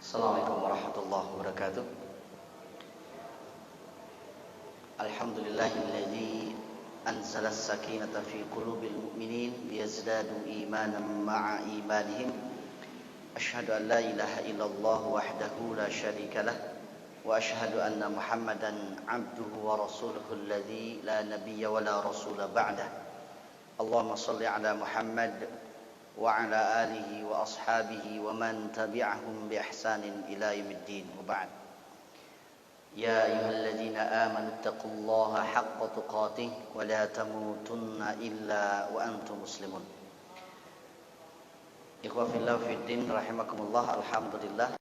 Assalamualaikum warahmatullahi wabarakatuh. Alhamdulillahilladzi anzala as-sakinata fi qulubil mu'minin liyazdadu imanan ma'a imanihim. Asyhadu an la ilaha illallah wahdahu la syarika lah wa asyhadu anna Muhammadan 'abduhu wa rasuluhu alladzi la nabiyya wa la rasula ba'dah. Allahumma shalli ala Muhammad wa ala alihi wa ashabihi wa man tabi'ahum bi ihsanin ila yaumiddin. Wa ba'd. Ya ayyuhalladzina amanu taqullaha haqqa tuqatih wa la tamutunna illa wa antum muslimun. Ikhwah fillah fiddin rahimakumullah. Alhamdulillah,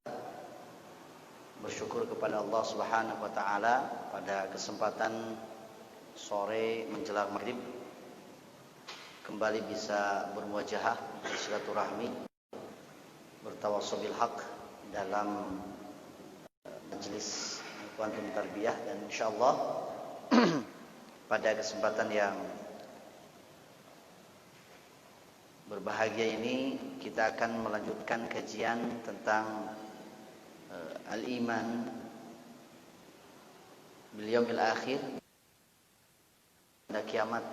bersyukur kepada Allah Subhanahu wa taala pada kesempatan sore menjelang maghrib kembali bisa bermuajahah, bersilaturahmi, bertawassul bil haq dalam majelis Quantum Tarbiyah, dan insyaallah pada kesempatan yang berbahagia ini kita akan melanjutkan kajian tentang al-iman bil yaumil akhir, pada kiamat,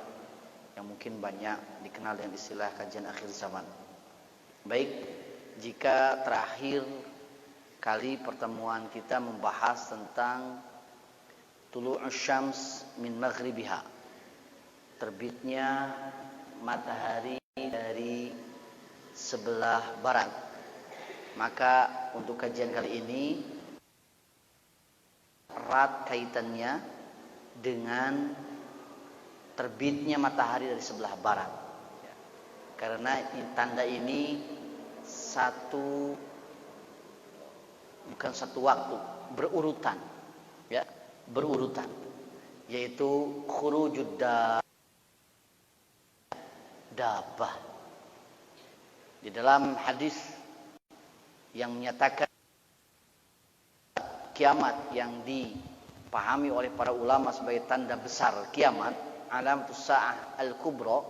yang mungkin banyak dikenal dengan istilah kajian akhir zaman. Baik, jika terakhir kali pertemuan kita membahas tentang tulu'us syams min maghribiha, terbitnya matahari dari sebelah barat, maka untuk kajian kali ini erat kaitannya dengan terbitnya matahari dari sebelah barat, karena tanda ini bukan satu waktu, berurutan, ya, berurutan, yaitu khurujud dabbah. Di dalam hadis yang menyatakan kiamat yang dipahami oleh para ulama sebagai tanda besar kiamat, alamatus sa'ah al-kubra,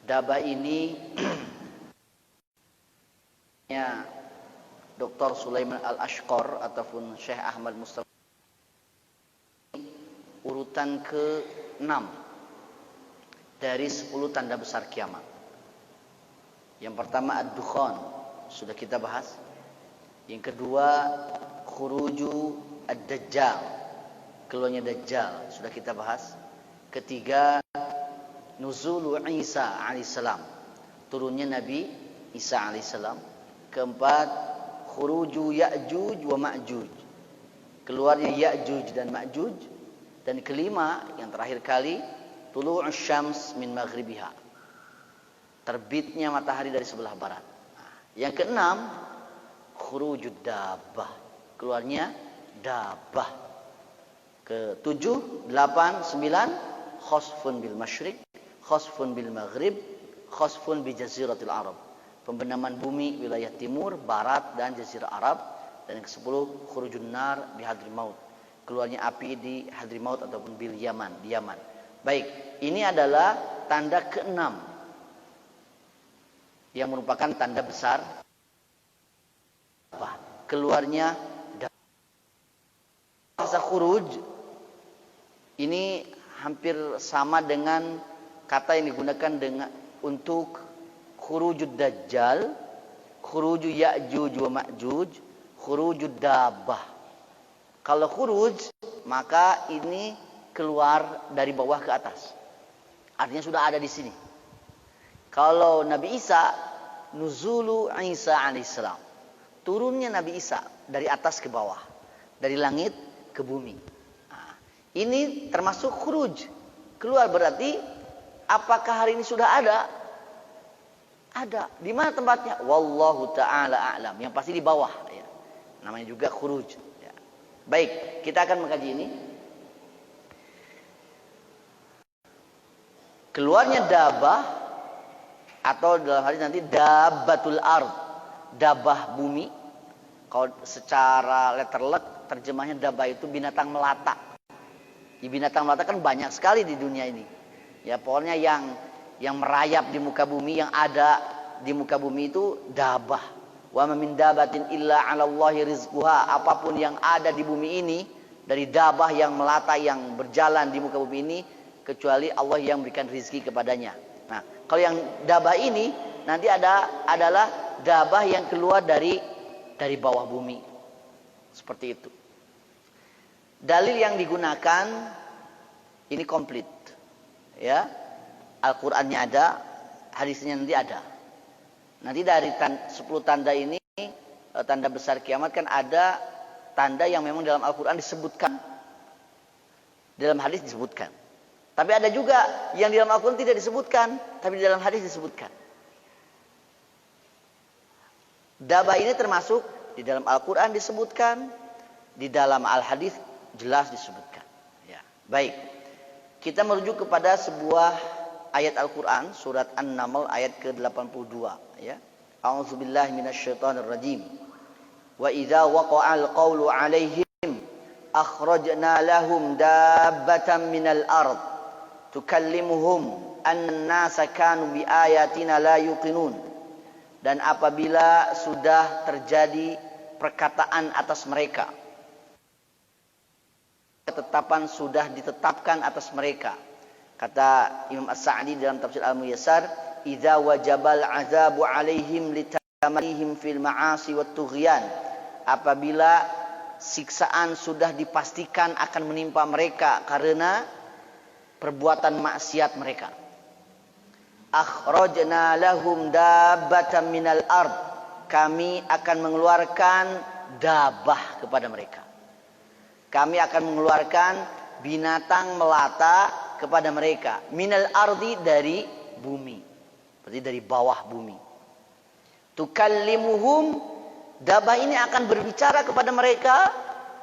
dabah ini ya Dr. Sulaiman Al-Ashqar ataupun Syekh Ahmad Mustafa, urutan ke-6 dari 10 tanda besar kiamat. Yang pertama ad-dukhan, sudah kita bahas. Yang kedua khuruju ad-dajjal, keluarnya dajjal, sudah kita bahas. Ketiga nuzulu Isa alaihissalam, turunnya Nabi Isa alaihissalam. Keempat khuruju Ya'juj wa Ma'juj, keluarnya Ya'juj dan Ma'juj. Dan kelima, yang terakhir kali, tulu'us syams min maghribiha, terbitnya matahari dari sebelah barat. Yang keenam khurujud dabbah, keluarnya dabbah. Ke-7, 8, 9 khasfun bil masyriq, khasfun bil maghrib, khasfun bi jaziratil Arab, pembenaman bumi wilayah timur, barat, dan jazirah Arab. Dan yang ke-10 khurujun nar bi Hadrimaut, keluarnya api di Hadrimaut ataupun bil Yaman, di Yaman. Baik, ini adalah tanda ke-6 yang merupakan tanda besar keluarnya bahasa khuruj. Ini hampir sama dengan kata yang digunakan dengan untuk khurujud dajjal, khuruju Ya'juj wa Ma'juj, khurujud dabbah. Kalau khuruj, maka ini keluar dari bawah ke atas, artinya sudah ada di sini. Kalau Nabi Isa, nuzulu Isa alaihissalam, turunnya Nabi Isa dari atas ke bawah, dari langit ke bumi. Ini termasuk khuruj, keluar. Berarti apakah hari ini sudah ada? Ada. Di mana tempatnya? Wallahu ta'ala a'lam. Yang pasti di bawah, ya. Namanya juga khuruj, ya. Baik, kita akan mengkaji ini. Keluarnya dabbah, atau dalam hal ini nanti dabbatul ard, dabbah bumi. Kalau secara letterlek terjemahnya dabbah itu binatang melata. Di binatang melata kan banyak sekali di dunia ini. Ya, pokoknya yang merayap di muka bumi, yang ada di muka bumi itu dabah. Wa ma min dabatin illa 'ala Allahi rizquha. Apapun yang ada di bumi ini, dari dabah yang melata yang berjalan di muka bumi ini, kecuali Allah yang berikan rizki kepadanya. Nah, kalau yang dabah ini nanti adalah dabah yang keluar dari bawah bumi. Seperti itu. Dalil yang digunakan ini komplit. Ya. Al-Qur'annya ada, hadisnya nanti ada. Nanti dari 10 tanda ini, tanda besar kiamat kan ada tanda yang memang dalam Al-Quran disebutkan. Dalam hadis disebutkan. Tapi ada juga yang di dalam Al-Quran tidak disebutkan, tapi di dalam hadis disebutkan. Dabah ini termasuk di dalam Al-Quran disebutkan, di dalam Al-Hadis jelas disebutkan. Ya, baik. Kita merujuk kepada sebuah ayat Al-Quran, surat An-Naml ayat ke-82. Ya. A'udzubillahi minasyaitonirrajim. Wa idza waqa'al qawlu 'alaihim akhrajna lahum dabbatan minal ard tukallimuhum an-nasa kanu biayatina la yuqinun. Dan apabila sudah terjadi perkataan atas mereka, ketetapan sudah ditetapkan atas mereka. Kata Imam As-Sa'di dalam tafsir Al-Muyassar, idza wajabal azabu 'alaihim litamarihim fil ma'asi wat tughyan. Apabila siksaan sudah dipastikan akan menimpa mereka karena perbuatan maksiat mereka. Akhrajna lahum dabbatan minal ard. Kami akan mengeluarkan dabah kepada mereka. Kami akan mengeluarkan binatang melata kepada mereka. Minal ardi, dari bumi. Berarti dari bawah bumi. Tukallimuhum, dabah ini akan berbicara kepada mereka,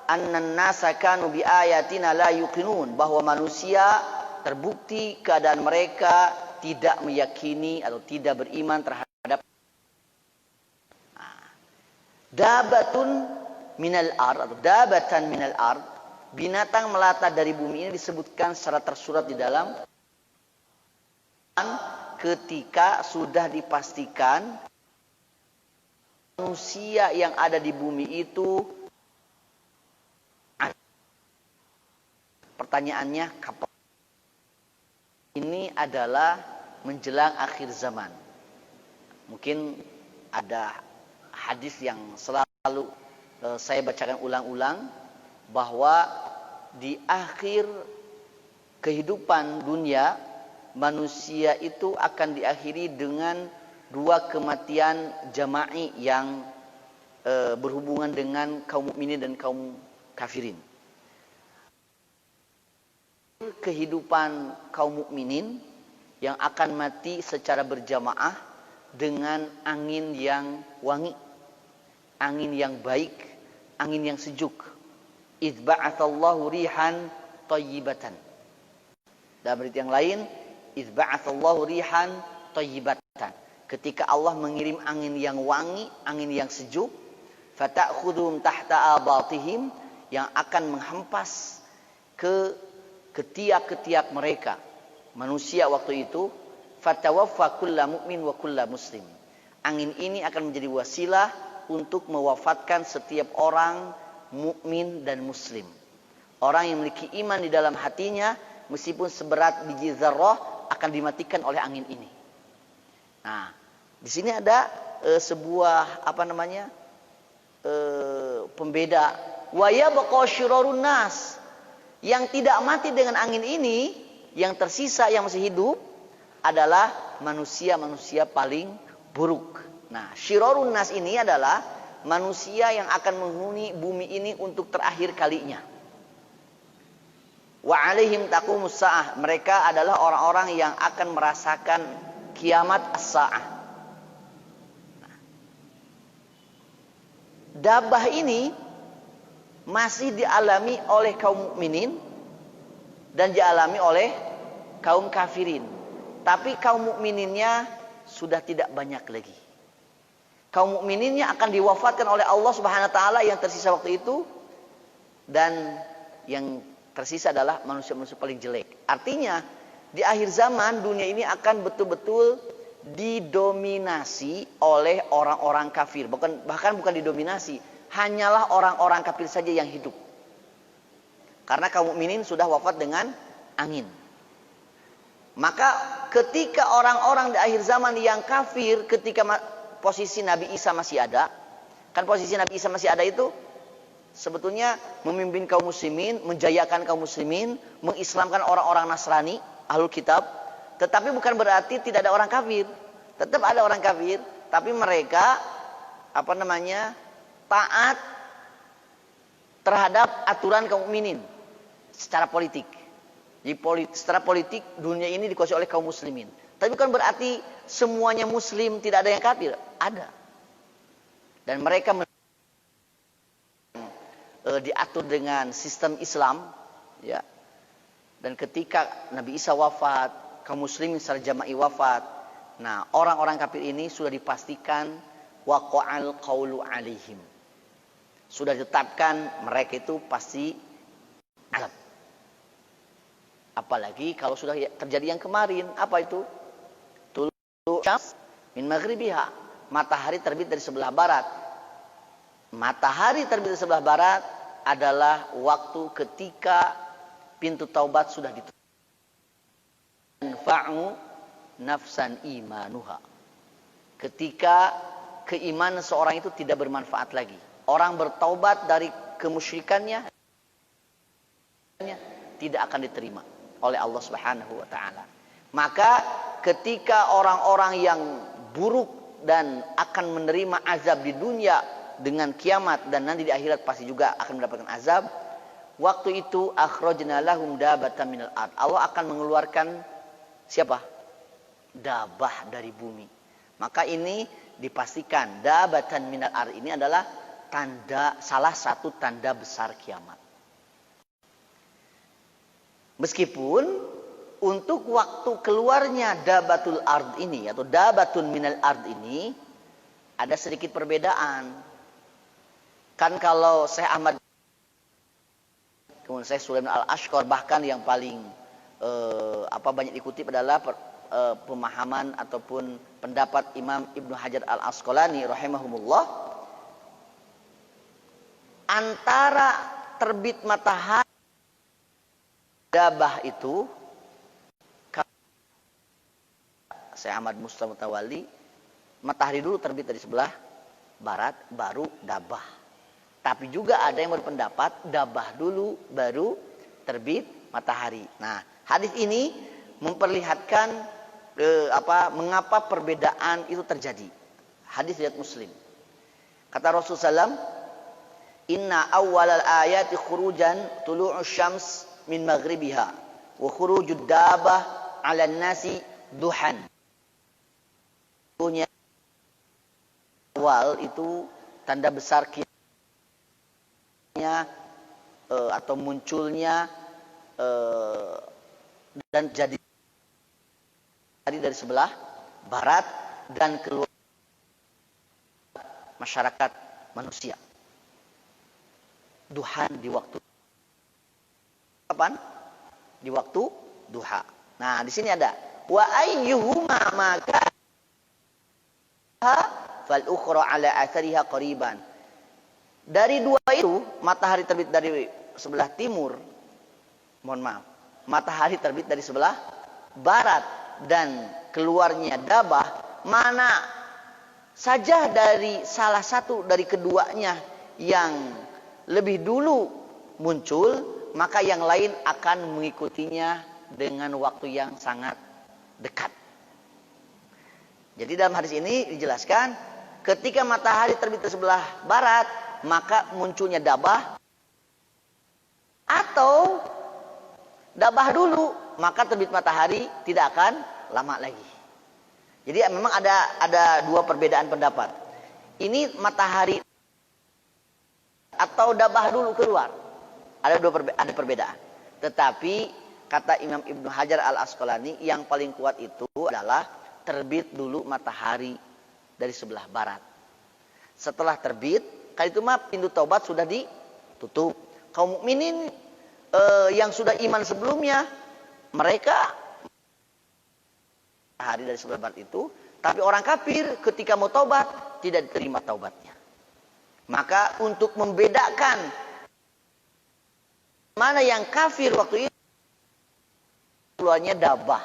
annan nasa kanu bi ayatina la yuqinun, bahwa manusia terbukti keadaan mereka tidak meyakini atau tidak beriman terhadap dabatun minal ard atau dabatan minal ard, binatang melata dari bumi ini disebutkan secara tersurat di dalam ketika sudah dipastikan manusia yang ada di bumi itu. Pertanyaannya, kapan? Ini adalah menjelang akhir zaman. Mungkin ada hadis yang selalu saya bacakan ulang-ulang, bahwa di akhir kehidupan dunia, manusia itu akan diakhiri dengan 2 kematian jama'i yang berhubungan dengan kaum mukminin dan kaum kafirin. Kehidupan kaum mukminin yang akan mati secara berjamaah dengan angin yang wangi, angin yang baik, angin yang sejuk. Idz ba'atsallahu rihan thayyibatan. Dalam berita yang lain, idz ba'atsallahu rihan thayyibatan. Ketika Allah mengirim angin yang wangi, angin yang sejuk, fata'khudhum tahta abatihim, yang akan menghempas ke ketiak-ketiak mereka, manusia waktu itu, fatawaffa kulla mu'min wa kulla muslim. Angin ini akan menjadi wasilah untuk mewafatkan setiap orang mukmin dan muslim. Orang yang memiliki iman di dalam hatinya, meskipun seberat biji zarrah, akan dimatikan oleh angin ini. Nah, di sini ada sebuah pembeda. Wa yabqa syirarun nas. Yang tidak mati dengan angin ini, yang tersisa yang masih hidup adalah manusia-manusia paling buruk. Nah, syirarun nas ini adalah manusia yang akan menghuni bumi ini untuk terakhir kalinya. Wa alaihim taqumus saah. Mereka adalah orang-orang yang akan merasakan kiamat as-saah. Dabah ini masih dialami oleh kaum mukminin dan dialami oleh kaum kafirin. Tapi kaum mukmininnya sudah tidak banyak lagi. Kaum mukmininnya akan diwafatkan oleh Allah Subhanahu wa taala yang tersisa waktu itu, dan yang tersisa adalah manusia-manusia paling jelek. Artinya, di akhir zaman dunia ini akan betul-betul didominasi oleh orang-orang kafir. Bahkan bukan didominasi, hanyalah orang-orang kafir saja yang hidup. Karena kaum mukminin sudah wafat dengan angin. Maka ketika orang-orang di akhir zaman yang kafir, ketika posisi Nabi Isa masih ada, kan posisi Nabi Isa masih ada itu sebetulnya memimpin kaum muslimin, menjayakan kaum muslimin, mengislamkan orang-orang Nasrani, Ahlul Kitab. Tetapi bukan berarti tidak ada orang kafir. Tetap ada orang kafir, tapi mereka taat terhadap aturan kaum mukminin secara politik. Jadi secara politik dunia ini dikuasai oleh kaum muslimin. Tapi bukan berarti semuanya muslim, tidak ada yang kafir. Ada. Dan mereka diatur dengan sistem Islam, ya. Dan ketika Nabi Isa wafat, kaum muslimin secara jama'i wafat. Nah, orang-orang kafir ini sudah dipastikan waqa'al qawlu alaihim. Sudah ditetapkan mereka itu pasti azab. Apalagi kalau sudah terjadi yang kemarin, apa itu? Tulu syams min maghribiha. Matahari terbit dari sebelah barat. Matahari terbit dari sebelah barat adalah waktu ketika pintu taubat sudah ditutup. Fa'u nafsan imanuha. Ketika keimanan seorang itu tidak bermanfaat lagi. Orang bertaubat dari kemusyrikannya tidak akan diterima oleh Allah Subhanahu wa taala. Maka ketika orang-orang yang buruk dan akan menerima azab di dunia dengan kiamat dan nanti di akhirat pasti juga akan mendapatkan azab, waktu itu akhrajna lahum dabatan minal ard. Allah akan mengeluarkan siapa? Dabah dari bumi. Maka ini dipastikan dabatan minal ard ini adalah salah satu tanda besar kiamat. Meskipun untuk waktu keluarnya dabatul ard ini atau dabatun minal ard ini ada sedikit perbedaan. Kan kalau Syekh Ahmad, kemudian Syekh Sulaiman Al-Ashqar, bahkan yang paling banyak dikutip adalah pemahaman ataupun pendapat Imam Ibnu Hajar Al-Asqalani rahimahumullah, antara terbit matahari dabah itu, Syekh Ahmad Mustafa Mutawalli, matahari dulu terbit dari sebelah barat baru dabah. Tapi juga ada yang berpendapat dabah dulu baru terbit matahari. Nah, hadis ini memperlihatkan mengapa perbedaan itu terjadi. Hadis riwayat Muslim. Kata Rasulullah SAW, "Inna awwalal ayati khurujan tulu'us syams min maghribiha wa khurujud dabah 'alan nasi duhan." Awal itu tanda besar atau munculnya dan jadi dari sebelah barat dan keluar masyarakat manusia. Duhan di waktu kapan? Di waktu duha. Nah, di sini ada wa ayyuhuma maka fal ukhra ala athariha qariban. Dari dua itu, matahari terbit dari sebelah timur, matahari terbit dari sebelah barat dan keluarnya dabah, mana saja dari salah satu dari keduanya yang lebih dulu muncul, maka yang lain akan mengikutinya dengan waktu yang sangat dekat. Jadi dalam hadis ini dijelaskan, ketika matahari terbit dari sebelah barat, maka munculnya dabah, atau dabah dulu maka terbit matahari tidak akan lama lagi. Jadi memang ada dua perbedaan pendapat. Ini matahari atau dabah dulu keluar. Ada perbedaan. Tetapi kata Imam Ibnu Hajar Al-Asqalani, yang paling kuat itu adalah terbit dulu matahari dari sebelah barat. Setelah terbit, kali itu pintu taubat sudah ditutup. Kaum mukminin yang sudah iman sebelumnya, mereka hari dari sebelah barat itu Tapi orang kafir ketika mau taubat tidak diterima taubatnya. Maka untuk membedakan mana yang kafir waktu itu, keluarnya dabah.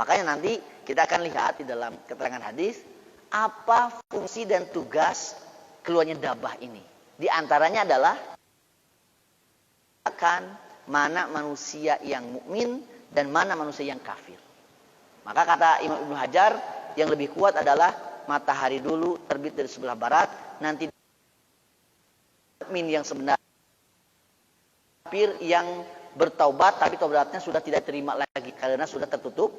Makanya nanti kita akan lihat di dalam keterangan hadis apa fungsi dan tugas keluarnya dabah ini. Di antaranya adalah akan mana manusia yang mukmin dan mana manusia yang kafir. Maka kata Imam Ibnu Hajar, yang lebih kuat adalah matahari dulu terbit dari sebelah barat, nanti mukmin yang sebenarnya, kafir yang bertaubat tapi taubatnya sudah tidak terima lagi karena sudah tertutup.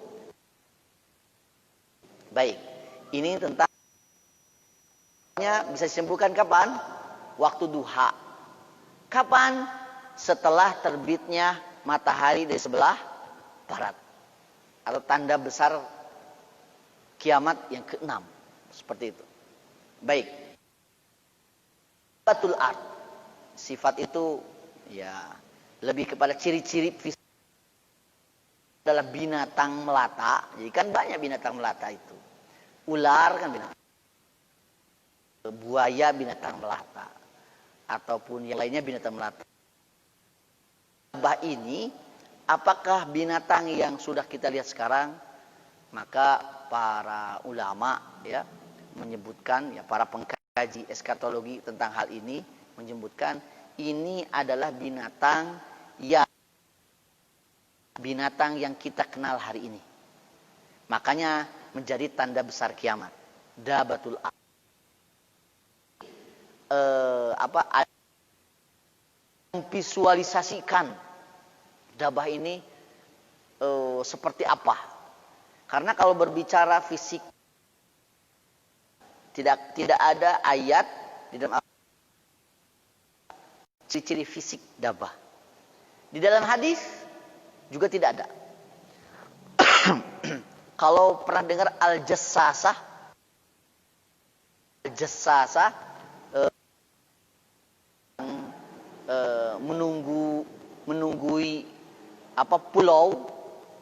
Baik, ini tentang bisa disembuhkan kapan? Waktu duha. Kapan? Setelah terbitnya matahari dari sebelah barat. Atau tanda besar kiamat yang ke-6. Seperti itu. Baik. Sifatul ard. Sifat itu ya lebih kepada ciri-ciri fisik adalah binatang melata. Jadi kan banyak binatang melata itu. Ular kan binatang. Buaya binatang melata. Ataupun yang lainnya binatang melata. Dabah ini apakah binatang yang sudah kita lihat sekarang? Maka para ulama ya menyebutkan, ya para pengkaji eskatologi tentang hal ini menyebutkan ini adalah binatang yang kita kenal hari ini. Makanya menjadi tanda besar kiamat. Dabatul visualisasikan dabah ini seperti apa. Karena kalau berbicara fisik tidak ada ayat di dalam ciri-ciri fisik dabah. Di dalam hadis juga tidak ada. Kalau pernah dengar al-jassasah menunggui pulau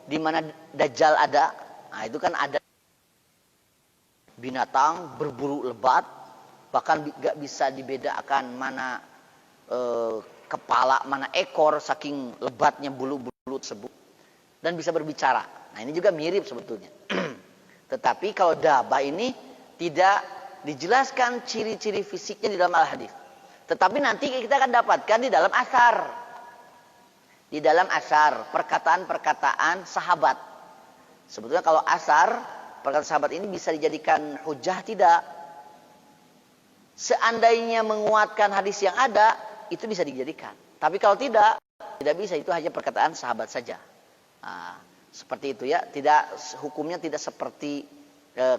di mana Dajjal ada. Nah, itu kan ada binatang berbulu lebat, bahkan gak bisa dibedakan mana kepala, mana ekor, saking lebatnya bulu-bulu tersebut, dan bisa berbicara. Nah, ini juga mirip sebetulnya. Tetapi kalau dabah ini tidak dijelaskan ciri-ciri fisiknya di dalam al-hadis. Tetapi nanti kita akan dapatkan di dalam asar. Di dalam asar, perkataan-perkataan sahabat. Sebetulnya kalau asar, perkataan sahabat ini bisa dijadikan hujah tidak. Seandainya menguatkan hadis yang ada, itu bisa dijadikan. Tapi kalau tidak bisa, itu hanya perkataan sahabat saja. Nah, seperti itu ya, hukumnya tidak seperti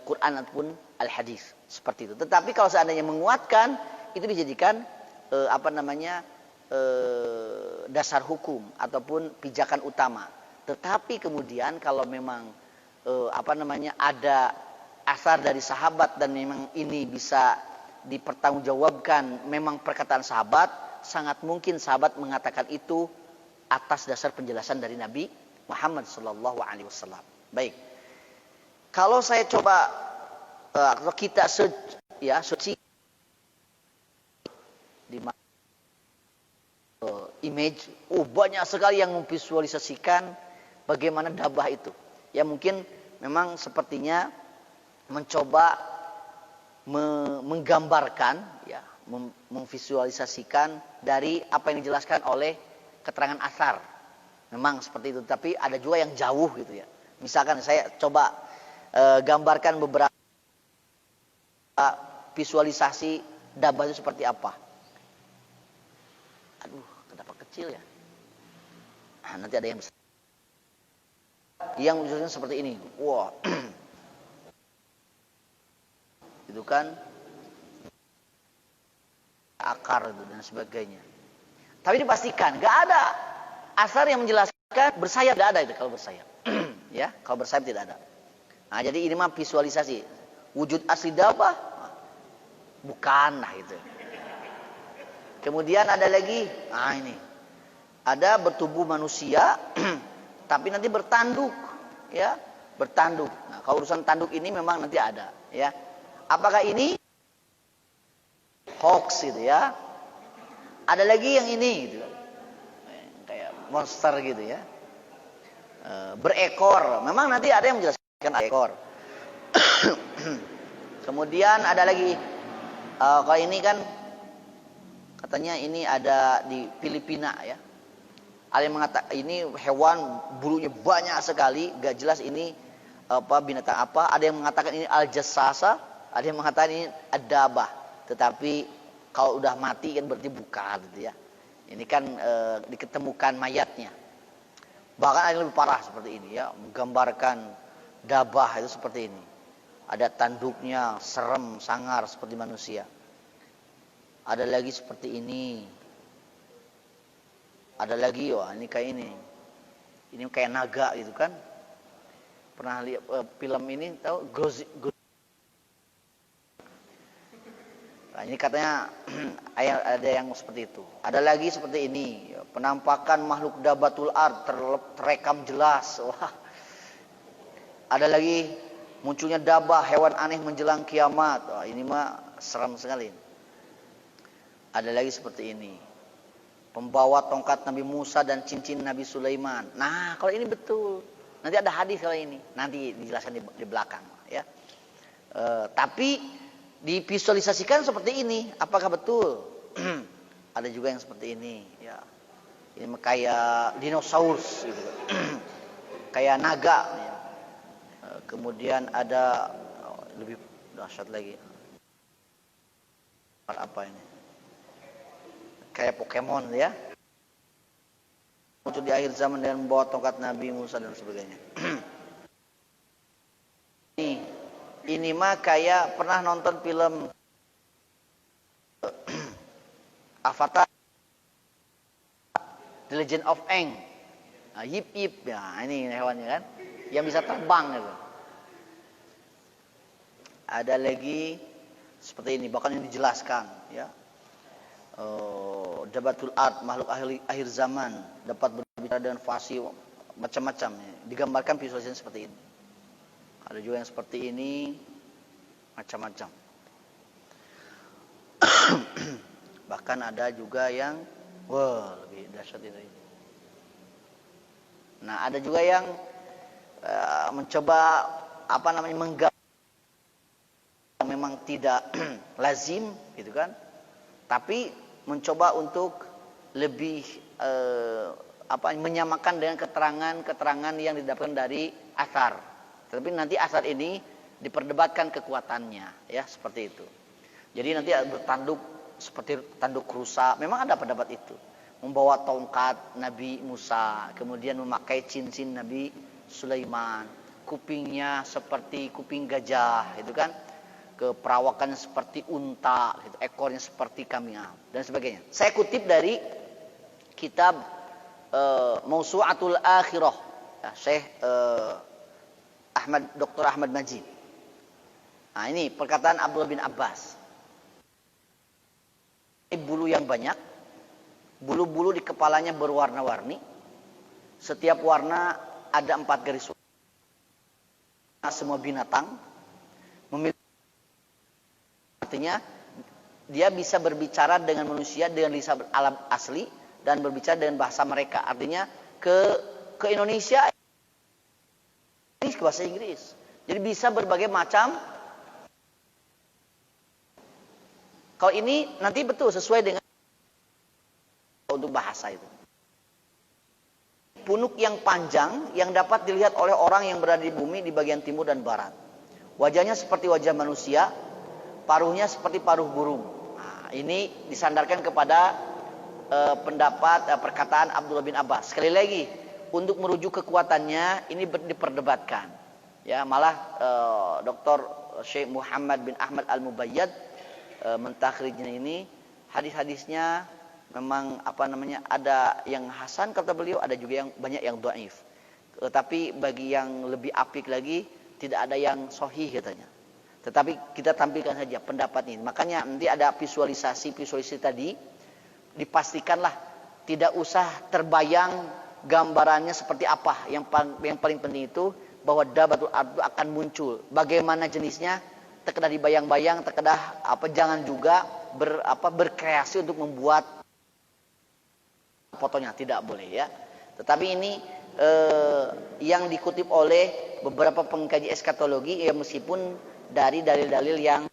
Quran ataupun al-hadis, seperti itu. Tetapi kalau seandainya menguatkan, itu dijadikan dasar hukum ataupun pijakan utama. Tetapi kemudian kalau memang ada asar dari sahabat dan memang ini bisa dipertanggungjawabkan memang perkataan sahabat, sangat mungkin sahabat mengatakan itu atas dasar penjelasan dari Nabi Muhammad sallallahu alaihi wasallam. Baik. Kalau saya coba atau kita search di image, banyak sekali yang memvisualisasikan bagaimana dabah itu. Ya mungkin memang sepertinya mencoba menggambarkan, ya, memvisualisasikan dari apa yang dijelaskan oleh keterangan asar. Memang seperti itu, tapi ada juga yang jauh gitu ya. Misalkan saya coba gambarkan beberapa visualisasi dabah itu seperti apa. Aduh, kenapa kecil ya? Nah, nanti ada yang besar. Yang wujudnya seperti ini. Wah. Itu kan akar itu dan sebagainya. Tapi dipastikan gak ada asar yang menjelaskan bersayap, tidak ada itu kalau bersayap. Ya, kalau bersayap tidak ada. Nah, jadi ini mah visualisasi. Wujud asli dabah bukan lah itu. Kemudian ada lagi, ini. Ada bertubuh manusia tapi nanti bertanduk, ya. bertanduk. Nah, kalau urusan tanduk ini memang nanti ada, ya. Apakah ini hoax gitu ya? Ada lagi yang ini gitu. Kayak monster gitu ya. Berekor. Memang nanti ada yang menjelaskan ekor. Kemudian ada lagi kalau ini kan katanya ini ada di Filipina ya. Ada yang mengatakan ini hewan bulunya banyak sekali, gak jelas ini apa binatang apa. Ada yang mengatakan ini al-jassasa, ada yang mengatakan ini ad-dabah. Tetapi kalau udah mati kan berarti bukan gitu ya. Ini kan diketemukan mayatnya. Bahkan ada yang lebih parah seperti ini ya, menggambarkan dabah itu seperti ini. Ada tanduknya, serem, sangar seperti manusia. Ada lagi seperti ini. Ada lagi, wah ini kayak ini. Ini kayak naga gitu kan. Pernah lihat film ini tahu Nah, ini katanya ada yang seperti itu. Ada lagi seperti ini, penampakan makhluk dabatul ard terekam jelas. Wah. Ada lagi munculnya dabah, hewan aneh menjelang kiamat. Wah, ini mah seram sekali. Ada lagi seperti ini, pembawa tongkat Nabi Musa dan cincin Nabi Sulaiman. Nah, kalau ini betul. Nanti ada hadis kalau ini. Nanti dijelaskan di belakang, ya. Tapi divisualisasikan seperti ini, apakah betul? Ada juga yang seperti ini, ya. Ini kayak dinosaurus, gitu. Kayak naga. Ya. Kemudian ada lebih dahsyat lagi. Apa ini? Kayak Pokemon, ya. Muncul di akhir zaman dengan membawa tongkat Nabi Musa dan sebagainya. Ini mah kayak pernah nonton film Avatar, The Legend of Aang. Nah, Yip Yip, ya ini hewannya kan, yang bisa terbang gitu. Ada lagi seperti ini, bahkan yang dijelaskan, ya. Dabatul ard, makhluk akhir zaman, dapat berbicara dengan fasih, macam-macam. Ya. Digambarkan visualisasi seperti ini. Ada juga yang seperti ini, macam-macam. Bahkan ada juga yang, wah lebih dahsyat itu. Nah, ada juga yang mencoba menggambar memang tidak lazim, gitu kan? Tapi mencoba untuk lebih menyamakan dengan keterangan yang didapatkan dari asar. Tapi nanti asar ini diperdebatkan kekuatannya, ya seperti itu. Jadi nanti bertanduk seperti tanduk rusa. Memang ada pendapat itu. Membawa tongkat Nabi Musa, kemudian memakai cincin Nabi Sulaiman, kupingnya seperti kuping gajah, itu kan? Keperawakannya seperti unta, gitu. Ekornya seperti kambing dan sebagainya. Saya kutip dari kitab Mausu'atul Akhirah, ya, Syekh Dr. Ahmad Najib. Nah, ini perkataan Abdullah bin Abbas. Ini bulu yang banyak, bulu-bulu di kepalanya berwarna-warni. Setiap warna ada 4 garis warna. Semua binatang memiliki, artinya dia bisa berbicara dengan manusia dengan lisan alam asli dan berbicara dengan bahasa mereka. Artinya ke Indonesia ini ke bahasa Inggris. Jadi bisa berbagai macam. Kalau ini nanti betul sesuai dengan untuk bahasa itu. Punuk yang panjang yang dapat dilihat oleh orang yang berada di bumi di bagian timur dan barat. Wajahnya seperti wajah manusia, paruhnya seperti paruh burung. Nah, ini disandarkan kepada perkataan Abdullah bin Abbas. Sekali lagi, untuk merujuk kekuatannya ini diperdebatkan. Ya, malah Dr. Syekh Muhammad bin Ahmad Al-Mubayyad mentakhrijnya ini hadis-hadisnya memang ada yang hasan kata beliau, ada juga yang banyak yang dhaif. Tapi bagi yang lebih apik lagi tidak ada yang sahih katanya. Tetapi kita tampilkan saja pendapat ini. Makanya nanti ada visualisasi tadi dipastikanlah tidak usah terbayang gambarannya seperti apa. Yang paling penting itu bahwa dabatul ard itu akan muncul. Bagaimana jenisnya? Terkedah dibayang-bayang, terkedah jangan juga berkreasi untuk membuat fotonya, tidak boleh ya. Tetapi ini yang dikutip oleh beberapa pengkaji eskatologi ya, meskipun dari dalil-dalil yang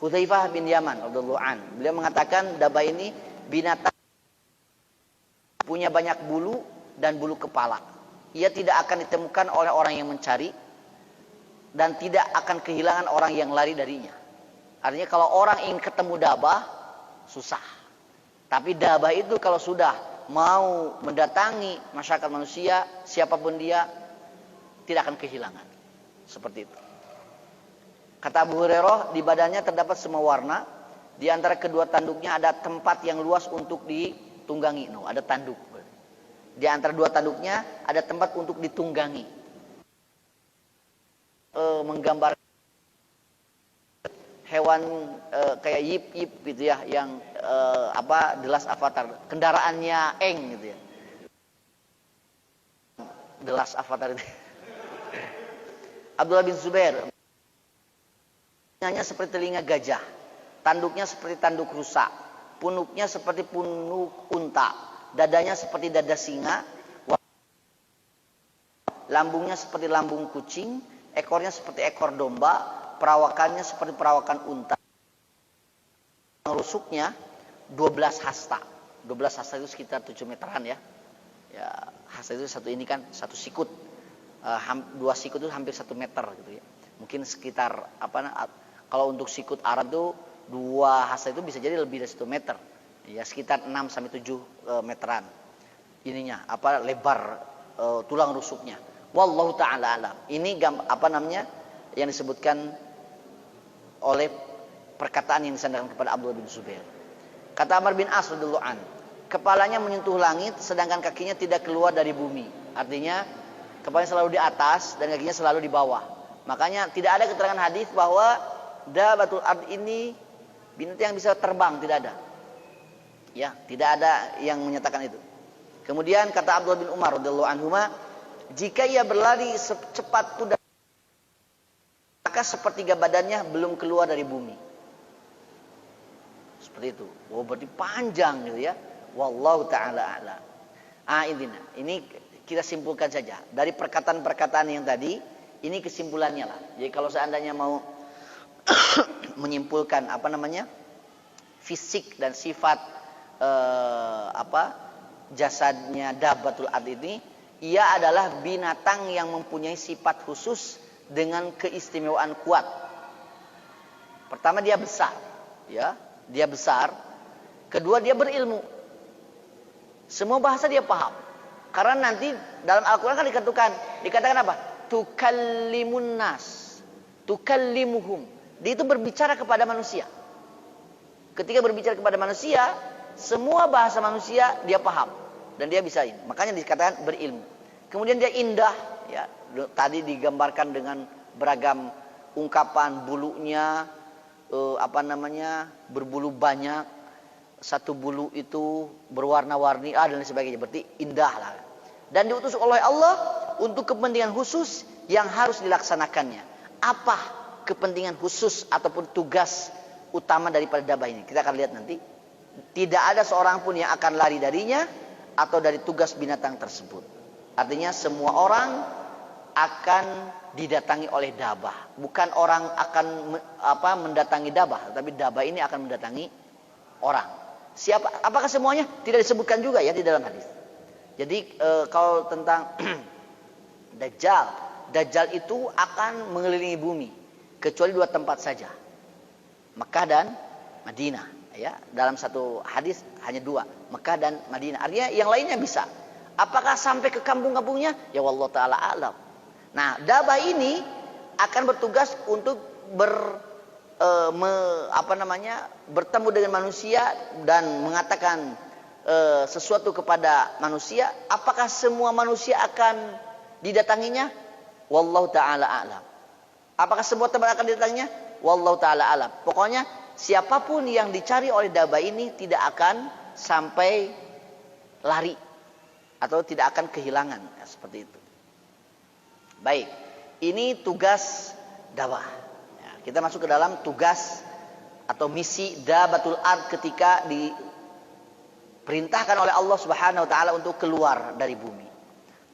Hudzaifah bin Yaman radhiyallahu an, beliau mengatakan dabah ini binatang punya banyak bulu dan bulu kepala. Ia tidak akan ditemukan oleh orang yang mencari dan tidak akan kehilangan orang yang lari darinya. Artinya kalau orang ingin ketemu dabah susah. Tapi dabah itu kalau sudah mau mendatangi masyarakat manusia, siapapun dia, tidak akan kehilangan. Seperti itu. Kata Abu Hurairah, di badannya terdapat semua warna. Di antara kedua tanduknya ada tempat yang luas untuk ditunggangi. Ada tanduk. Di antara dua tanduknya ada tempat untuk ditunggangi. Menggambar hewan kayak yip-yip gitu ya, yang The Last Avatar, kendaraannya Eng gitu ya. The Last Avatar itu. Abdullah bin Zubair, telinganya seperti telinga gajah, tanduknya seperti tanduk rusa, punuknya seperti punuk unta, dadanya seperti dada singa, lambungnya seperti lambung kucing, ekornya seperti ekor domba, perawakannya seperti perawakan unta. Rusuknya 12 hasta. 12 hasta itu sekitar 7 meteran ya. Ya, hasta itu satu ini kan satu sikut. Dua sikut itu hampir 1 meter gitu ya. Mungkin sekitar kalau untuk sikut Arab itu dua hasta itu bisa jadi lebih dari 1 meter. Ya, sekitar 6 sampai 7 meteran. Ininya lebar tulang rusuknya. Wallahu taala alam. Ini yang disebutkan oleh perkataan yang disandarkan kepada Abdullah bin Zubair. Kata Amr bin As radhiyallahu an, kepalanya menyentuh langit sedangkan kakinya tidak keluar dari bumi. Artinya kepalanya selalu di atas dan kakinya selalu di bawah. Makanya tidak ada keterangan hadis bahwa dabatul ard ini binatang yang bisa terbang, tidak ada. Ya, tidak ada yang menyatakan itu. Kemudian kata Abdullah bin Umar radhiyallahu anhuma, jika ia berlari secepat kuda, maka sepertiga badannya belum keluar dari bumi. Seperti itu. Berarti panjang gitu ya. Wallahu ta'ala a'lam. Ini kita simpulkan saja. Dari perkataan-perkataan yang tadi, ini kesimpulannya lah. Jadi kalau seandainya mau menyimpulkan fisik dan sifat jasadnya dabatul ard ini, ia adalah binatang yang mempunyai sifat khusus dengan keistimewaan kuat. Pertama, dia besar, ya, dia besar. Kedua, dia berilmu. Semua bahasa dia paham. Karena nanti dalam Al-Quran kan dikatakan apa? Tukallimun nas, tukallimuhum. Dia itu berbicara kepada manusia. Ketika berbicara kepada manusia, semua bahasa manusia dia paham dan dia bisa ini. Makanya dikatakan berilmu. Kemudian dia indah, ya. Tadi digambarkan dengan beragam ungkapan, bulunya berbulu banyak, satu bulu itu berwarna-warni dan lain sebagainya. Berarti indah lah. Dan diutus oleh Allah untuk kepentingan khusus yang harus dilaksanakannya. Apa kepentingan khusus ataupun tugas utama daripada dabah ini? Kita akan lihat nanti. Tidak ada seorang pun yang akan lari darinya atau dari tugas binatang tersebut. Artinya semua orang akan didatangi oleh dabah. Bukan orang akan mendatangi dabah, tapi dabah ini akan mendatangi orang. Siapa? Apakah semuanya? Tidak disebutkan juga ya di dalam hadis. Jadi kalau tentang Dajjal itu akan mengelilingi bumi kecuali 2 tempat saja, Mekah dan Madinah. Ya, dalam satu hadis hanya 2, Mekah dan Madinah. Artinya yang lainnya bisa. Apakah sampai ke kampung-kampungnya? Ya wallahu taala alam. Nah, dabah ini akan bertugas untuk bertemu dengan manusia dan mengatakan sesuatu kepada manusia. Apakah semua manusia akan didatanginya? Wallahu taala alam. Apakah semua tempat akan didatanginya? Wallahu taala alam. Pokoknya siapapun yang dicari oleh dabah ini tidak akan sampai lari atau tidak akan kehilangan, ya, seperti itu. Baik, ini tugas dakwah. Ya, kita masuk ke dalam tugas atau misi dabatul ard ketika diperintahkan oleh Allah Subhanahu wa taala untuk keluar dari bumi.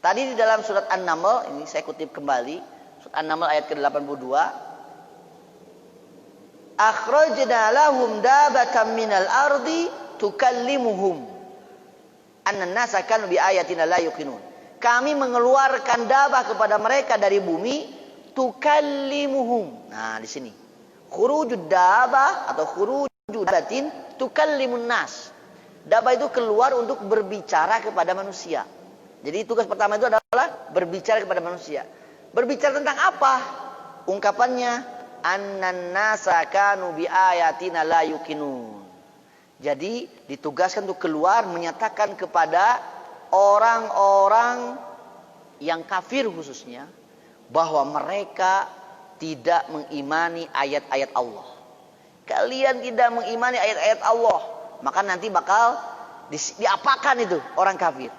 Tadi di dalam surat An-Naml, ini saya kutip kembali, surat An-Naml ayat ke-82. Akhrajna lahum dabatan minal ardi tukallimuhum annan nasa kanu bi ayatina la yuqinun. Kami mengeluarkan dabah kepada mereka dari bumi, tukallimuhum. Nah, di sini khurujud dabah atau khurujud dabatin tukallimun nas. Dabah itu keluar untuk berbicara kepada manusia. Jadi tugas pertama itu adalah berbicara kepada manusia. Berbicara tentang apa? Ungkapannya annan nasa kanu bi ayatina la yuqinun. Jadi ditugaskan untuk keluar menyatakan kepada orang-orang yang kafir khususnya bahwa mereka tidak mengimani ayat-ayat Allah. Kalian tidak mengimani ayat-ayat Allah, maka nanti bakal diapakan itu orang kafir.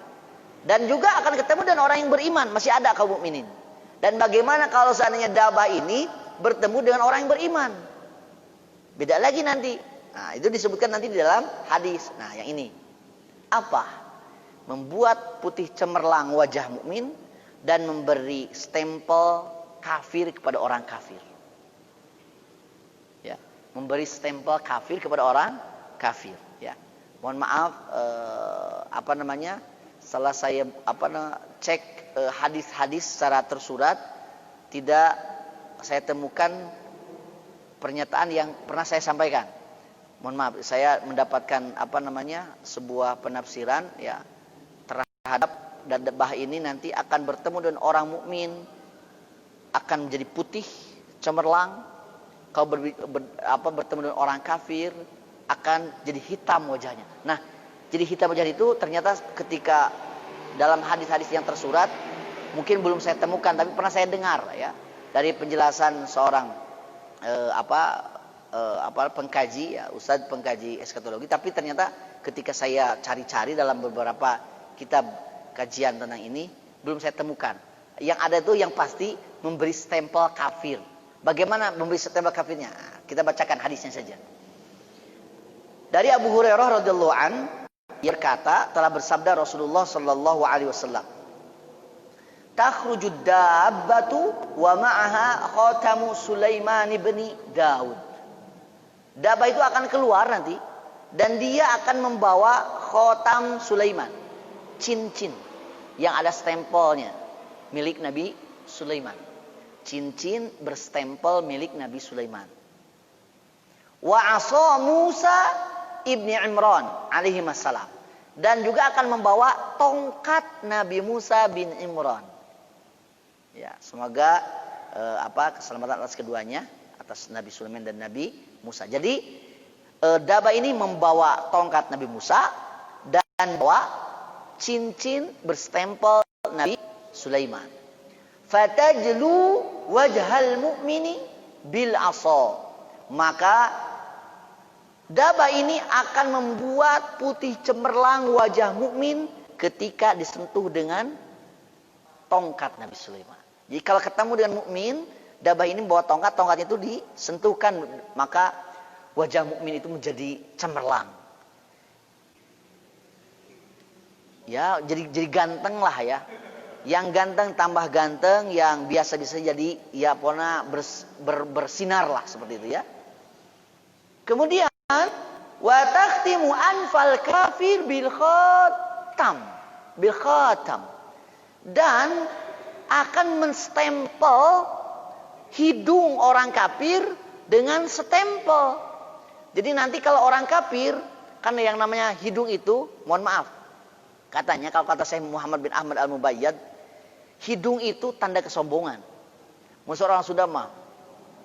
Dan juga akan ketemu dengan orang yang beriman, masih ada kaum mukminin. Dan bagaimana kalau seandainya dabah ini bertemu dengan orang yang beriman? Beda lagi nanti. Nah, itu disebutkan nanti di dalam hadis. Nah, yang ini apa? Membuat putih cemerlang wajah mukmin dan memberi stempel kafir kepada orang kafir. Ya, memberi stempel kafir kepada orang kafir. Ya, mohon maaf, setelah saya cek hadis-hadis secara tersurat, tidak saya temukan pernyataan yang pernah saya sampaikan. Mohon maaf, saya mendapatkan sebuah penafsiran ya terhadap dabah ini nanti akan bertemu dengan orang mukmin, akan menjadi putih cemerlang. Kalau bertemu dengan orang kafir akan jadi hitam wajahnya. Nah, jadi hitam wajah itu ternyata ketika dalam hadis-hadis yang tersurat mungkin belum saya temukan, tapi pernah saya dengar ya dari penjelasan seorang pengkaji ya, ustadz pengkaji eskatologi. Tapi ternyata ketika saya cari-cari dalam beberapa kitab kajian tentang ini belum saya temukan. Yang ada itu yang pasti memberi stempel kafir. Bagaimana memberi stempel kafirnya? Nah, kita bacakan hadisnya saja. Dari Abu Hurairah radhiyallahu an, ia berkata, telah bersabda Rasulullah sallallahu alaihi wasallam, "Takhrujud dabbatu wa ma'aha khatamu Sulaiman ibn Daud." Dabah itu akan keluar nanti dan dia akan membawa khotam Sulaiman, cincin yang ada stempelnya milik Nabi Sulaiman. Cincin berstempel milik Nabi Sulaiman. Wa asa Musa ibni Imran alaihi wassalam, dan juga akan membawa tongkat Nabi Musa bin Imran. Ya, semoga keselamatan atas keduanya, atas Nabi Sulaiman dan Nabi Musa. Jadi dabah ini membawa tongkat Nabi Musa dan bawa cincin berstempel Nabi Sulaiman. Fatajlu wajhal mu'mini bil asa. Maka dabah ini akan membuat putih cemerlang wajah mukmin ketika disentuh dengan tongkat Nabi Sulaiman. Jadi kalau ketemu dengan mukmin, dabah ini bawa tongkat, tongkat itu disentuhkan, maka wajah mukmin itu menjadi cemerlang. Ya, jadi ganteng lah ya. Yang ganteng tambah ganteng, yang biasa bisa jadi ya pokoknya bersinar lah seperti itu ya. Kemudian wa takhtimu anfal kafir bil khatam. Dan akan menstempel hidung orang kafir dengan stempel. Jadi nanti kalau orang kafir, kan yang namanya hidung itu, mohon maaf, katanya kalau kata Syekh Muhammad bin Ahmad Al-Mubayyad, hidung itu tanda kesombongan. Musuh orang sudah mah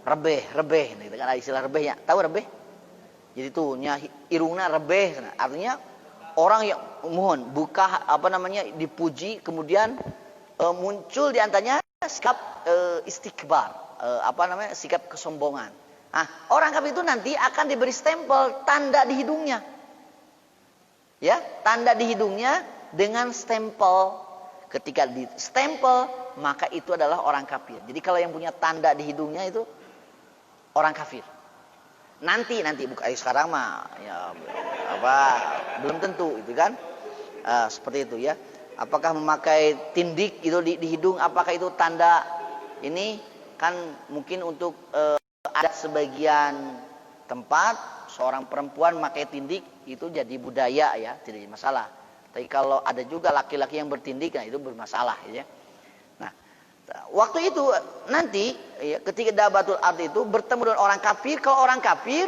rebeh, gitu kan istilah rebehnya. Tahu rebeh? Jadi tuh irungna rebeh, artinya orang yang dipuji, kemudian muncul di antaranya sikap istikbar, sikap kesombongan. Nah, orang kafir itu nanti akan diberi stempel tanda di hidungnya. Ya, tanda di hidungnya dengan stempel. ketika di stempel maka itu adalah orang kafir. Jadi kalau yang punya tanda di hidungnya itu orang kafir. Nanti bukan sekarang mah ya belum tentu itu kan. Seperti itu ya. Apakah memakai tindik itu di hidung, apakah itu tanda ini kan mungkin untuk ada sebagian tempat seorang perempuan memakai tindik itu jadi budaya ya, tidak jadi masalah. Tapi kalau ada juga laki-laki yang bertindik, nah itu bermasalah ya. Nah, waktu itu nanti ya, ketika dabatul ard itu bertemu dengan orang kafir, kalau orang kafir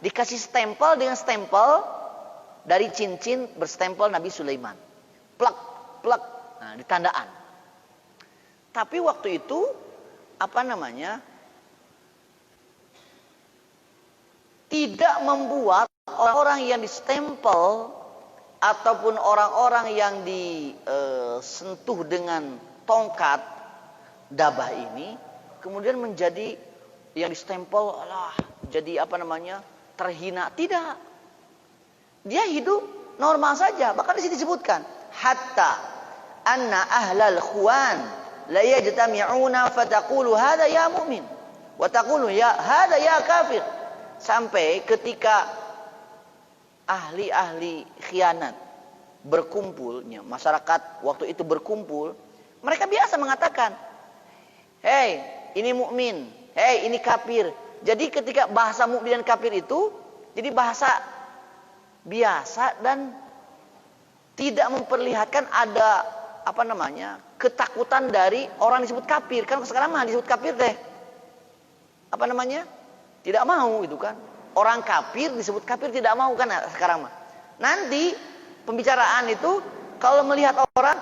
dikasih stempel dengan stempel dari cincin berstempel Nabi Sulaiman. Plak, nah ditandaan. Tapi waktu itu tidak membuat orang-orang yang distempel ataupun orang-orang yang disentuh dengan tongkat dabah ini kemudian menjadi yang distempel jadi terhina. Tidak, dia hidup normal saja. Bahkan di sini disebutkan hatta anna ahlal khuwan la yajtami'una fataqulu hadha ya mu'min wa taqulu ya hadha ya kafir. Sampai ketika ahli-ahli khianat berkumpulnya, masyarakat waktu itu berkumpul, mereka biasa mengatakan, "Hei, ini mukmin, hei, ini kafir." Jadi ketika bahasa mukmin dan kafir itu jadi bahasa biasa dan tidak memperlihatkan ada ketakutan dari orang disebut kafir. Kan sekarang mah disebut kafir teh tidak mau gitu kan. Orang kafir disebut kafir tidak mau kan sekarang mah. Nanti pembicaraan itu kalau melihat orang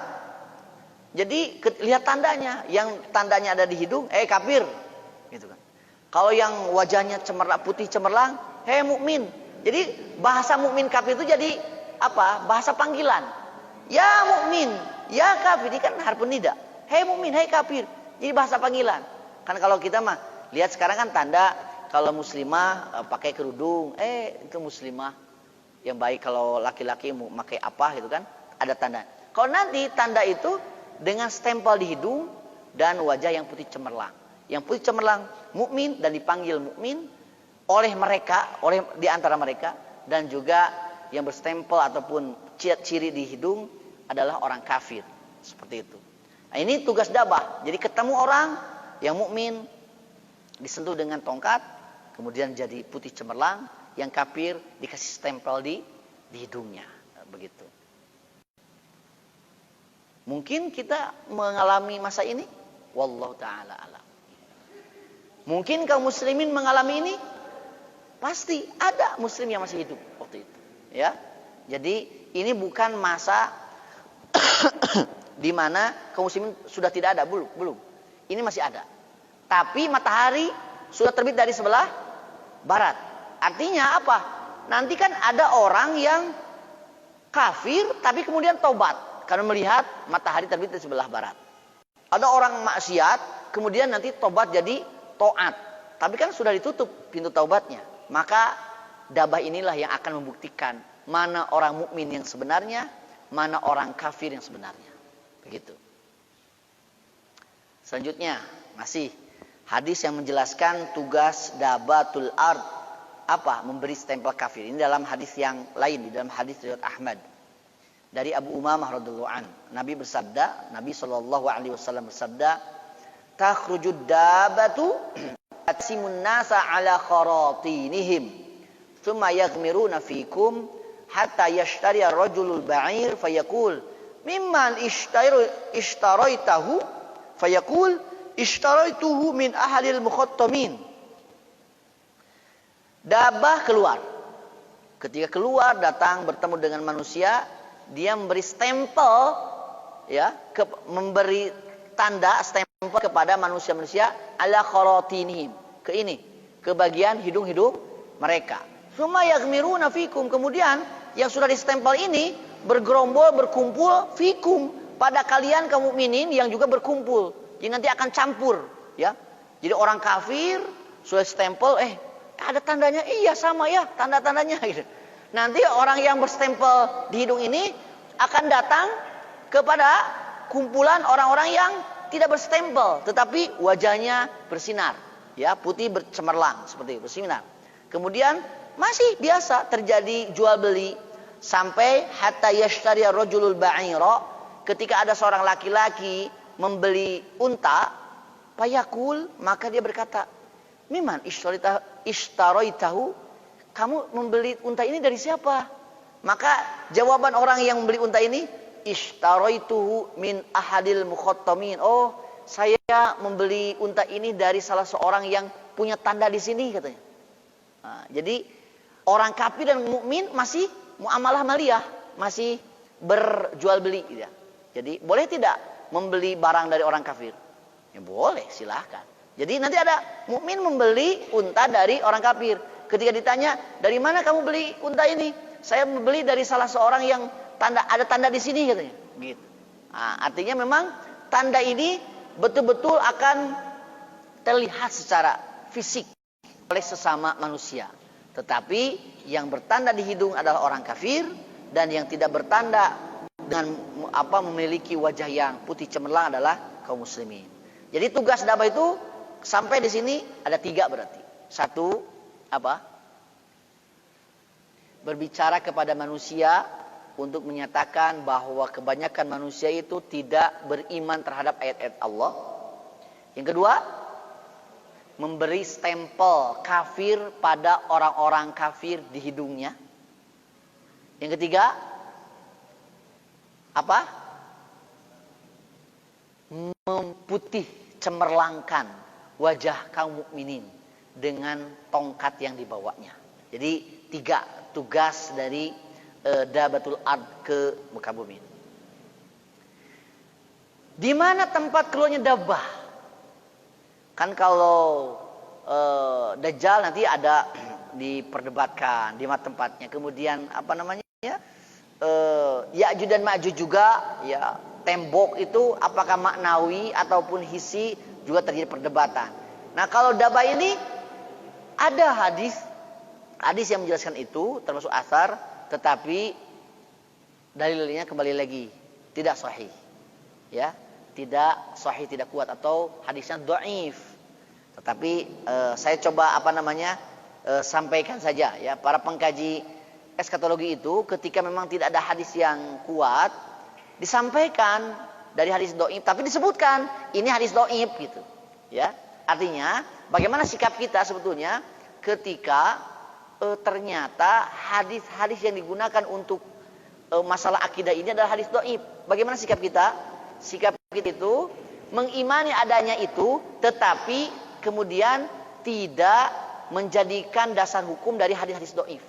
jadi lihat tandanya, yang tandanya ada di hidung, kafir gitu kan. Kalau yang wajahnya cemerlang, putih cemerlang, mukmin. Jadi bahasa mukmin kafir itu jadi bahasa panggilan. Ya mukmin, ya kafir, ini kan harfun nida. Hei mukmin, hei kafir. Jadi bahasa panggilan. Kan kalau kita mah lihat sekarang kan tanda kalau muslimah pakai kerudung, itu muslimah yang baik. Kalau laki-laki mau pakai apa gitu kan, ada tanda. Kalau nanti tanda itu dengan stempel di hidung dan wajah yang putih cemerlang. Yang putih cemerlang mukmin dan dipanggil mukmin oleh mereka, oleh di antara mereka, dan juga yang berstempel ataupun ciri di hidung adalah orang kafir. Seperti itu. Nah, ini tugas dabah. Jadi ketemu orang yang mukmin disentuh dengan tongkat, kemudian jadi putih cemerlang, yang kafir dikasih stempel di hidungnya. Begitu. Mungkin kita mengalami masa ini, wallahu taala alam. Mungkin kaum muslimin mengalami ini, pasti ada muslim yang masih hidup waktu itu, ya. Jadi ini bukan masa di mana kaum muslimin sudah tidak ada, belum. Ini masih ada. Tapi matahari sudah terbit dari sebelah barat. Artinya apa? Nanti kan ada orang yang kafir tapi kemudian tobat karena melihat matahari terbit dari sebelah barat. Ada orang maksiat kemudian nanti tobat jadi taat. Tapi kan sudah ditutup pintu taubatnya. Maka dabah inilah yang akan membuktikan mana orang mukmin yang sebenarnya, mana orang kafir yang sebenarnya. Begitu. Selanjutnya masih hadis yang menjelaskan tugas dabatul ard memberi stempel kafir. Ini dalam hadis yang lain, di dalam hadis riwayat Ahmad dari Abu Umamah radhiyallahu an. Nabi sallallahu alaihi wasallam bersabda, "Takhrujud dabatu atsimun nasa ala kharatinihim, thumma yaghmiruna fikum hatta yashtari ar-rajulul ba'ir fayaqul mimman ishtaraitahu fayaqul ishtaraituhu min ahlil mukhattamin." Dabah keluar. Ketika keluar datang bertemu dengan manusia, dia memberi stempel, ya, memberi tanda stempel kepada manusia-manusia ala kharatinihim, ke bagian hidung-hidung mereka. Summa yaghmiruna fikum, kemudian yang sudah distempel ini bergerombol, berkumpul fikum pada kalian kaum mukminin yang juga berkumpul. Jadi nanti akan campur, ya. Jadi orang kafir sudah stempel, ada tandanya, iya sama ya tanda-tandanya gitu. Nanti orang yang berstempel di hidung ini akan datang kepada kumpulan orang-orang yang tidak berstempel, tetapi wajahnya bersinar, ya, putih bercemerlang seperti itu, bersinar. Kemudian masih biasa terjadi jual beli sampai hatta yashtariya rajulul ba'ira, ketika ada seorang laki-laki membeli unta, payakul, maka dia berkata, "Miman ishtaraitahu?" Kamu membeli unta ini dari siapa? Maka jawaban orang yang membeli unta ini, "Ishtaraituhu min ahadil mukhattamin." Oh, saya membeli unta ini dari salah seorang yang punya tanda di sini, katanya. Nah, jadi orang kafir dan mukmin masih muamalah maliyah, masih berjual beli, ya. Jadi boleh tidak membeli barang dari orang kafir? Ya boleh, silahkan. Jadi nanti ada mukmin membeli unta dari orang kafir. Ketika ditanya, "Dari mana kamu beli unta ini?" "Saya membeli dari salah seorang yang ada tanda di sini," katanya. Gitu. Nah, artinya memang tanda ini betul-betul akan terlihat secara fisik oleh sesama manusia. Tetapi yang bertanda di hidung adalah orang kafir, dan yang tidak bertanda dengan memiliki wajah yang putih cemerlang adalah kaum muslimin. Jadi tugas dakwah itu sampai di sini ada 3 berarti. 1, berbicara kepada manusia untuk menyatakan bahwa kebanyakan manusia itu tidak beriman terhadap ayat-ayat Allah. Yang kedua, memberi stempel kafir pada orang-orang kafir di hidungnya. Yang ketiga, memputih cemerlangkan wajah kaum mukminin dengan tongkat yang dibawanya. Jadi 3 tugas dari Dabatul Ard ke muka bumi. Di mana tempat keluarnya Dabah? Kan kalau Dajjal nanti ada diperdebatkan di mana tempatnya. Kemudian Ya'juj dan Ma'juj juga, ya, tembok itu apakah maknawi ataupun hisi juga terjadi perdebatan. Nah, kalau Dabah ini ada hadis yang menjelaskan itu, termasuk asar, tetapi dalilnya kembali lagi tidak sahih, ya, tidak sahih, tidak kuat, atau hadisnya dhaif. Tetapi saya coba sampaikan saja, ya, para pengkaji eskatologi itu ketika memang tidak ada hadis yang kuat disampaikan dari hadis dhaif, tapi disebutkan ini hadis dhaif gitu, ya. Artinya bagaimana sikap kita sebetulnya ketika ternyata hadis-hadis yang digunakan untuk masalah akidah ini adalah hadis dhaif. Bagaimana sikap kita? Sikap kita itu mengimani adanya itu, tetapi kemudian tidak menjadikan dasar hukum dari hadis-hadis dhaif.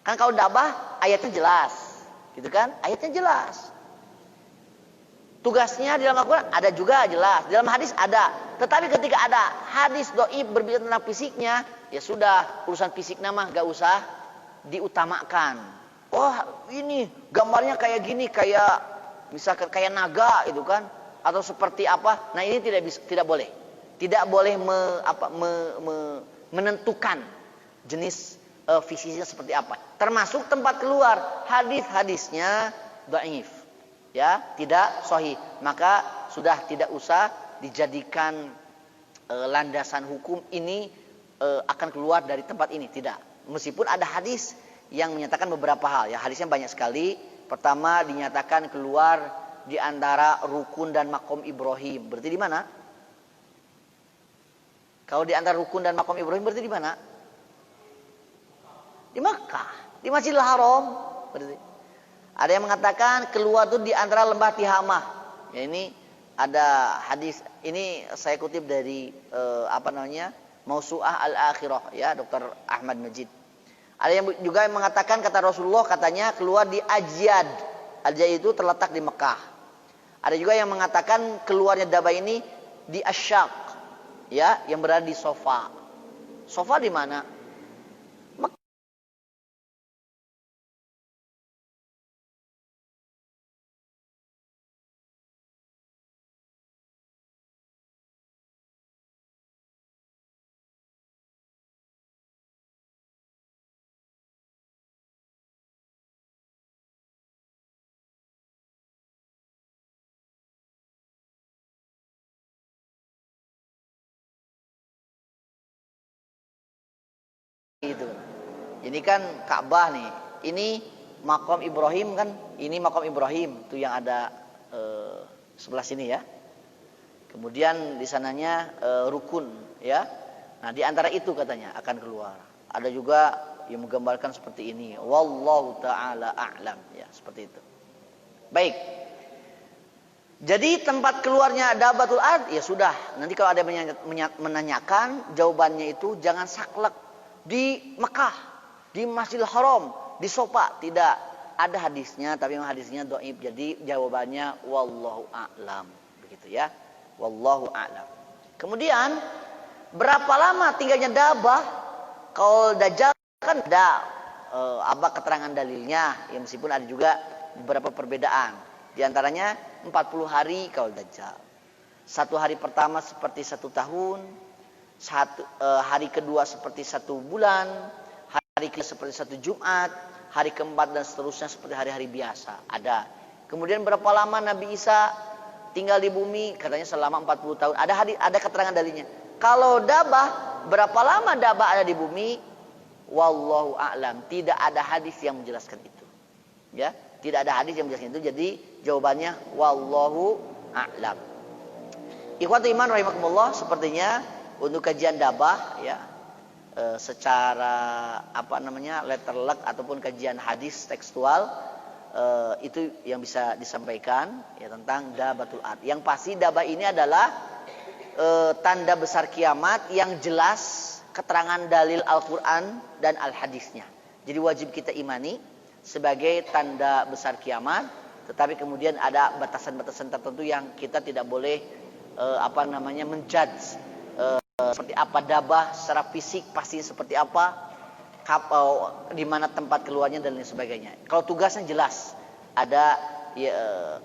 Kan kalau Dabah ayatnya jelas, gitu kan? Ayatnya jelas. Tugasnya di dalam Al-Quran ada juga jelas, di dalam hadis ada. Tetapi ketika ada hadis dhaif berbicara tentang fisiknya, ya sudah, urusan fisik nama gak usah diutamakan. Oh, ini gambarnya kayak gini, kayak misalkan kayak naga itu kan, atau seperti apa. Nah, ini tidak boleh. Tidak boleh menentukan jenis fisiknya seperti apa. Termasuk tempat keluar, hadis-hadisnya dhaif, ya, tidak sahih, maka sudah tidak usah dijadikan landasan hukum ini akan keluar dari tempat ini, tidak. Meskipun ada hadis yang menyatakan beberapa hal, ya, hadisnya banyak sekali. Pertama, dinyatakan keluar di antara rukun dan makom Ibrahim. Berarti di mana? Kalau di antara rukun dan makom Ibrahim berarti di mana? Di Makkah, di Masjidil Haram. Berarti ada yang mengatakan keluar itu di antara lembah Tihamah. Ya, ini ada hadis, ini saya kutip dari Mausu'ah Al-Akhirah, ya, Dr. Ahmad Majid. Ada yang juga yang mengatakan kata Rasulullah, katanya keluar di Ajyad. Ajyad itu terletak di Mekah. Ada juga yang mengatakan keluarnya Dabah ini di Asyaq, ya, yang berada di Sofa. Sofa di mana? itu. Ini kan Ka'bah nih. Ini Maqam Ibrahim kan? Ini Maqam Ibrahim tuh yang ada sebelah sini ya. Kemudian di sananya rukun ya. Nah, di antara itu katanya akan keluar. Ada juga yang menggambarkan seperti ini. Wallahu taala a'lam ya, seperti itu. Baik. Jadi tempat keluarnya Dabatul Ard ya sudah. Nanti kalau ada menanyakan jawabannya itu jangan saklek di Mekah, di Masjidil Haram, di Sofa, tidak ada hadisnya, tapi memang hadisnya dhaif. Jadi jawabannya wallahu a'lam, begitu ya. Wallahu a'lam. Kemudian berapa lama tinggalnya Dabah? Kalau Dajjal kan ada apa keterangan dalilnya, ya meskipun ada juga beberapa perbedaan. Di antaranya 40 hari kalau Dajjal. Satu hari pertama seperti 1 tahun, hari kedua seperti 1 bulan, hari ketiga seperti 1 Jumat, hari keempat dan seterusnya seperti hari-hari biasa. Ada. Kemudian berapa lama Nabi Isa tinggal di bumi? Katanya selama 40 tahun. Ada keterangan dalilnya. Kalau Dabah, berapa lama Dabah ada di bumi? Wallahu a'lam. Tidak ada hadis yang menjelaskan itu. Ya, tidak ada hadis yang menjelaskan itu. Jadi jawabannya wallahu a'lam. Ikhwatu iman rahimakumullah, sepertinya untuk kajian Dabah ya secara letter luck ataupun kajian hadis tekstual itu yang bisa disampaikan ya tentang Dabatul Ard. Yang pasti Dabah ini adalah tanda besar kiamat yang jelas keterangan dalil Al-Quran dan Al-Hadisnya. Jadi wajib kita imani sebagai tanda besar kiamat. Tetapi kemudian ada batasan-batasan tertentu yang kita tidak boleh menjudge seperti apa Dabah secara fisik pasti seperti apa, di mana tempat keluarnya dan lain sebagainya. Kalau tugasnya jelas ada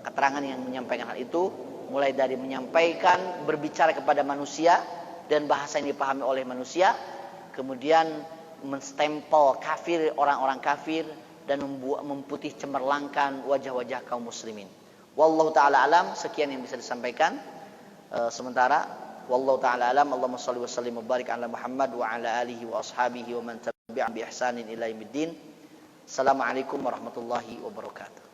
keterangan yang menyampaikan hal itu, mulai dari menyampaikan berbicara kepada manusia dan bahasa yang dipahami oleh manusia, kemudian menstempel kafir orang-orang kafir dan memutih cemerlangkan wajah-wajah kaum muslimin. Wallahu taala alam, sekian yang bisa disampaikan sementara. Wallahu taala alam. Allahumma shalli wa sallim wa barik ala Muhammad wa ala alihi wa ashabihi wa man tabi'a bi ihsanin ila yaumiddin. Assalamualaikum warahmatullahi wabarakatuh.